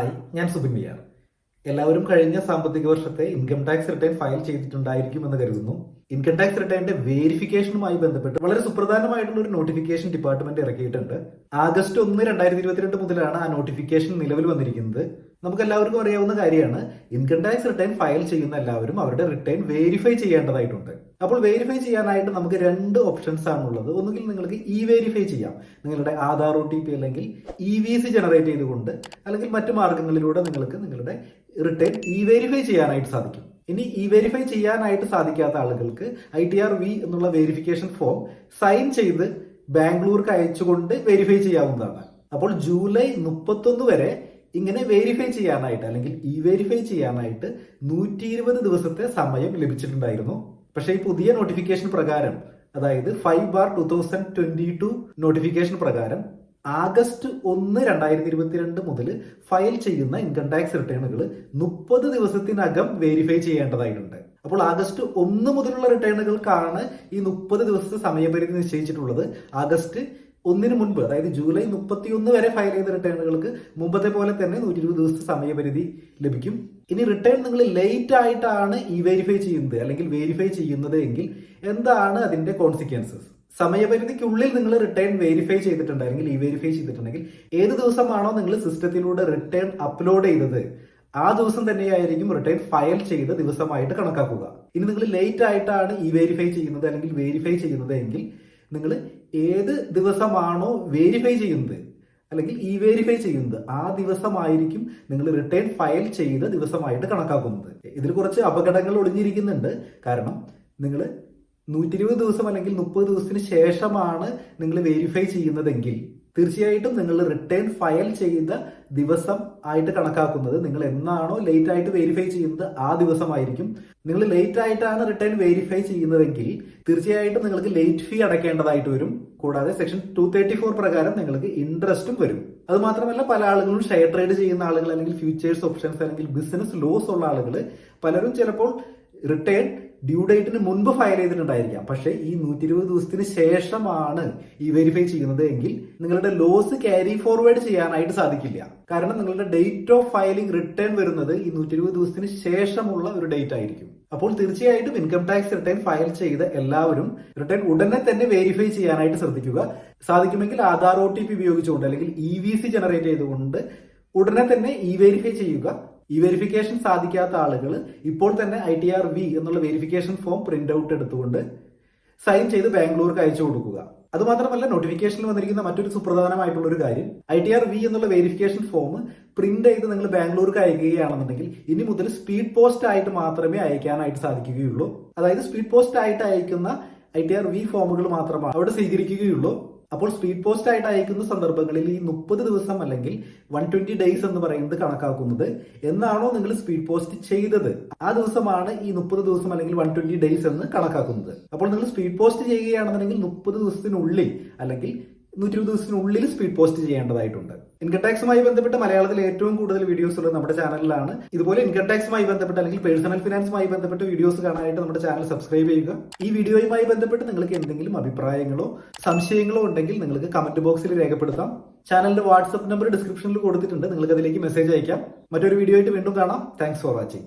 Hi, ഞാൻ Subin VR. എല്ലാവരും കഴിഞ്ഞ സാമ്പത്തിക വർഷത്തെ ഇൻകം ടാക്സ് റിട്ടേൺ ഫയൽ ചെയ്തിട്ടുണ്ടായിരിക്കുമെന്ന് കരുതുന്നു. ഇൻകം ടാക്സ് റിട്ടേണിന്റെ വേരിഫിക്കേഷനുമായി ബന്ധപ്പെട്ട് വളരെ സുപ്രധാനമായിട്ടുള്ള ഒരു നോട്ടിഫിക്കേഷൻ ഡിപ്പാർട്ട്മെന്റ് ഇറക്കിയിട്ടുണ്ട്. ആഗസ്റ്റ് 1, 2022 മുതലാണ് ആ നോട്ടിഫിക്കേഷൻ നിലവിൽ വന്നിരിക്കുന്നത്. നമുക്ക് എല്ലാവർക്കും അറിയാവുന്ന കാര്യമാണ്, ഇൻകം ടാക്സ് റിട്ടേൺ ഫയൽ ചെയ്യുന്ന എല്ലാവരും അവരുടെ റിട്ടേൺ വെരിഫൈ ചെയ്യേണ്ടതായിട്ടുണ്ട്. അപ്പോൾ വെരിഫൈ ചെയ്യാനായിട്ട് നമുക്ക് രണ്ട് ഓപ്ഷൻസ് ആണുള്ളത്. ഒന്നുകിൽ നിങ്ങൾക്ക് വെരിഫൈ ചെയ്യാം, നിങ്ങളുടെ ആധാർ OTP അല്ലെങ്കിൽ EVC ജനറേറ്റ് ചെയ്തുകൊണ്ട്, അല്ലെങ്കിൽ മറ്റു മാർഗങ്ങളിലൂടെ നിങ്ങൾക്ക് നിങ്ങളുടെ റിട്ടേൺ വെരിഫൈ ചെയ്യാനായിട്ട് സാധിക്കും. ഇനി വെരിഫൈ ചെയ്യാനായിട്ട് സാധിക്കാത്ത ആളുകൾക്ക് ITR-V എന്നുള്ള വെരിഫിക്കേഷൻ ഫോം സൈൻ ചെയ്ത് ബാംഗ്ലൂർക്ക് അയച്ചുകൊണ്ട് വെരിഫൈ ചെയ്യാവുന്നതാണ്. അപ്പോൾ ജൂലൈ 31 വരെ ഇങ്ങനെ വെരിഫൈ ചെയ്യാനായിട്ട് അല്ലെങ്കിൽ വെരിഫൈ ചെയ്യാനായിട്ട് 120 ദിവസത്തെ സമയം ലഭിച്ചിട്ടുണ്ടായിരുന്നു. പക്ഷേ ഈ പുതിയ നോട്ടിഫിക്കേഷൻ പ്രകാരം, അതായത് 5/2022 നോട്ടിഫിക്കേഷൻ പ്രകാരം ആഗസ്റ്റ് 1, 2022 മുതൽ ഫയൽ ചെയ്യുന്ന ഇൻകം ടാക്സ് റിട്ടേണുകൾ 30 ദിവസത്തിനകം വെരിഫൈ ചെയ്യേണ്ടതായിട്ടുണ്ട്. അപ്പോൾ ആഗസ്റ്റ് 1 മുതലുള്ള റിട്ടേണുകൾക്കാണ് ഈ 30 ദിവസത്തെ സമയപരിധി നിശ്ചയിച്ചിട്ടുള്ളത്. ആഗസ്റ്റ് 1 മുൻപ്, അതായത് ജൂലൈ 31 വരെ ഫയൽ ചെയ്ത റിട്ടേണുകൾക്ക് മുമ്പത്തെ പോലെ തന്നെ 120 ദിവസത്തെ സമയപരിധി ലഭിക്കും. ഇനി റിട്ടേൺ നിങ്ങൾ ലേറ്റ് ആയിട്ടാണ് വെരിഫൈ ചെയ്യുന്നത് അല്ലെങ്കിൽ വെരിഫൈ ചെയ്യുന്നത് എങ്കിൽ എന്താണ് അതിന്റെ കോൺസിക്വൻസസ്? സമയപരിധിക്കുള്ളിൽ നിങ്ങൾ റിട്ടേൺ വെരിഫൈ ചെയ്തിട്ടുണ്ടെങ്കിൽ വെരിഫൈ ചെയ്തിട്ടുണ്ടെങ്കിൽ ഏത് ദിവസമാണോ നിങ്ങൾ സിസ്റ്റത്തിലൂടെ റിട്ടേൺ അപ്ലോഡ് ചെയ്തത് ആ ദിവസം തന്നെയായിരിക്കും റിട്ടേൺ ഫയൽ ചെയ്ത ദിവസമായിട്ട് കണക്കാക്കുക. ഇനി നിങ്ങൾ ലേറ്റ് ആയിട്ടാണ് വെരിഫൈ ചെയ്യുന്നത് അല്ലെങ്കിൽ വെരിഫൈ ചെയ്യുന്നത് എങ്കിൽ നിങ്ങൾ ഏത് ദിവസമാണോ വെരിഫൈ ചെയ്യുന്നത് അല്ലെങ്കിൽ വെരിഫൈ ചെയ്യുന്നത് ആ ദിവസമായിരിക്കും നിങ്ങൾ റിട്ടേൺ ഫയൽ ചെയ്ത ദിവസമായിട്ട് കണക്കാക്കുന്നത്. ഇതിൽ കുറച്ച് അപകടങ്ങൾ ഒളിഞ്ഞിരിക്കുന്നുണ്ട്. കാരണം നിങ്ങൾ 120 ദിവസം അല്ലെങ്കിൽ 30 ദിവസത്തിന് ശേഷമാണ് നിങ്ങൾ വെരിഫൈ ചെയ്യുന്നതെങ്കിൽ തീർച്ചയായിട്ടും നിങ്ങൾ റിട്ടേൺ ഫയൽ ചെയ്ത ദിവസം ആയിട്ട് കണക്കാക്കുന്നത് നിങ്ങൾ എന്നാണോ ലേറ്റ് ആയിട്ട് വെരിഫൈ ചെയ്യുന്നത് ആ ദിവസമായിരിക്കും. നിങ്ങൾ ലേറ്റ് ആയിട്ടാണ് റിട്ടേൺ വെരിഫൈ ചെയ്യുന്നതെങ്കിൽ തീർച്ചയായിട്ടും നിങ്ങൾക്ക് ലേറ്റ് ഫീ അടയ്ക്കേണ്ടതായിട്ട് വരും. കൂടാതെ സെക്ഷൻ 234 പ്രകാരം നിങ്ങൾക്ക് ഇൻട്രസ്റ്റും വരും. അത് മാത്രമല്ല, പല ആളുകളും ഷെയർ ട്രേഡ് ചെയ്യുന്ന ആളുകൾ അല്ലെങ്കിൽ ഫ്യൂച്ചേഴ്സ് ഓപ്ഷൻസ് അല്ലെങ്കിൽ ബിസിനസ് ലോസ് ഉള്ള ആളുകൾ പലരും ചിലപ്പോൾ റിട്ടേൺ ഡ്യൂ ഡേറ്റിന് മുൻപ് ഫയൽ ചെയ്തിട്ടുണ്ടായിരിക്കാം. പക്ഷേ ഈ 120 ദിവസത്തിന് ശേഷമാണ് വെരിഫൈ ചെയ്യുന്നത് എങ്കിൽ നിങ്ങളുടെ ലോസ് ക്യാരി ഫോർവേഡ് ചെയ്യാനായിട്ട് സാധിക്കില്ല. കാരണം നിങ്ങളുടെ ഡേറ്റ് ഓഫ് ഫയലിംഗ് റിട്ടേൺ വരുന്നത് ഈ 120 ദിവസത്തിന് ശേഷമുള്ള ഒരു ഡേറ്റ് ആയിരിക്കും. അപ്പോൾ തീർച്ചയായിട്ടും ഇൻകം ടാക്സ് റിട്ടേൺ ഫയൽ ചെയ്ത എല്ലാവരും റിട്ടേൺ ഉടനെ തന്നെ വെരിഫൈ ചെയ്യാനായിട്ട് ശ്രദ്ധിക്കുക. സാധിക്കുമെങ്കിൽ ആധാർ OTP ഉപയോഗിച്ചുകൊണ്ട് അല്ലെങ്കിൽ EVC ജനറേറ്റ് ചെയ്തുകൊണ്ട് ഉടനെ തന്നെ വെരിഫൈ ചെയ്യുക. വെരിഫിക്കേഷൻ സാധിക്കാത്ത ആളുകൾ ഇപ്പോൾ തന്നെ ITR-V എന്നുള്ള വെരിഫിക്കേഷൻ ഫോം പ്രിന്റ് ഔട്ട് എടുത്തുകൊണ്ട് സൈൻ ചെയ്ത് ബാംഗ്ലൂർക്ക് അയച്ചു കൊടുക്കുക. അതുമാത്രമല്ല, നോട്ടിഫിക്കേഷനിൽ വന്നിരിക്കുന്ന മറ്റൊരു സുപ്രധാനമായിട്ടുള്ള ഒരു കാര്യം, ITR-V എന്നുള്ള വെരിഫിക്കേഷൻ ഫോം പ്രിന്റ് ചെയ്ത് നിങ്ങൾ ബാംഗ്ലൂർക്ക് അയക്കുകയാണെന്നുണ്ടെങ്കിൽ ഇനി മുതൽ സ്പീഡ് പോസ്റ്റ് ആയിട്ട് മാത്രമേ അയക്കാനായിട്ട് സാധിക്കുകയുള്ളൂ. അതായത് സ്പീഡ് പോസ്റ്റ് ആയിട്ട് അയക്കുന്ന ITR-V ഫോമുകൾ മാത്രമാണ് അവിടെ സ്വീകരിക്കുകയുള്ളൂ. അപ്പോൾ സ്പീഡ് പോസ്റ്റ് ആയിട്ട് അയക്കുന്ന സന്ദർഭങ്ങളിൽ ഈ 30 ദിവസം അല്ലെങ്കിൽ 120 ഡേയ്സ് എന്ന് പറയുന്നത് കണക്കാക്കുന്നത് എന്നാണോ നിങ്ങൾ സ്പീഡ് പോസ്റ്റ് ചെയ്തത് ആ ദിവസമാണ് ഈ 30 ദിവസം അല്ലെങ്കിൽ 120 ഡേയ്സ് എന്ന് കണക്കാക്കുന്നത്. അപ്പോൾ നിങ്ങൾ സ്പീഡ് പോസ്റ്റ് ചെയ്യുകയാണെന്നുണ്ടെങ്കിൽ 30 ദിവസത്തിനുള്ളിൽ അല്ലെങ്കിൽ 120 ദിവസത്തിനുള്ളിൽ സ്പീഡ് പോസ്റ്റ് ചെയ്യേണ്ടതായിട്ടുണ്ട്. ഇൻകം ടാക്സുമായി ബന്ധപ്പെട്ട് മലയാളത്തിൽ ഏറ്റവും കൂടുതൽ വീഡിയോസ് ഉള്ളത് നമ്മുടെ ചാനലിലാണ്. ഇതുപോലെ ഇൻകം ടാക്സുമായി ബന്ധപ്പെട്ട് അല്ലെങ്കിൽ പേഴ്സണൽ ഫിനാൻസുമായി ബന്ധപ്പെട്ട് വീഡിയോസ് കാണാനായിട്ട് നമ്മുടെ ചാനൽ സബ്സ്ക്രൈബ് ചെയ്യുക. ഈ വീഡിയോയുമായി ബന്ധപ്പെട്ട് നിങ്ങൾക്ക് എന്തെങ്കിലും അഭിപ്രായങ്ങളോ സംശയങ്ങളോ ഉണ്ടെങ്കിൽ നിങ്ങൾക്ക് കമന്റ് ബോക്സിൽ രേഖപ്പെടുത്താം. ചാനലിന്റെ വാട്സ്ആപ്പ് നമ്പർ ഡിസ്ക്രിപ്ഷനിൽ കൊടുത്തിട്ടുണ്ട്, നിങ്ങൾക്ക് അതിലേക്ക് മെസ്സേജ് അയക്കാം. മറ്റൊരു വീഡിയോ ആയിട്ട് വീണ്ടും കാണാം. Thanks for watching.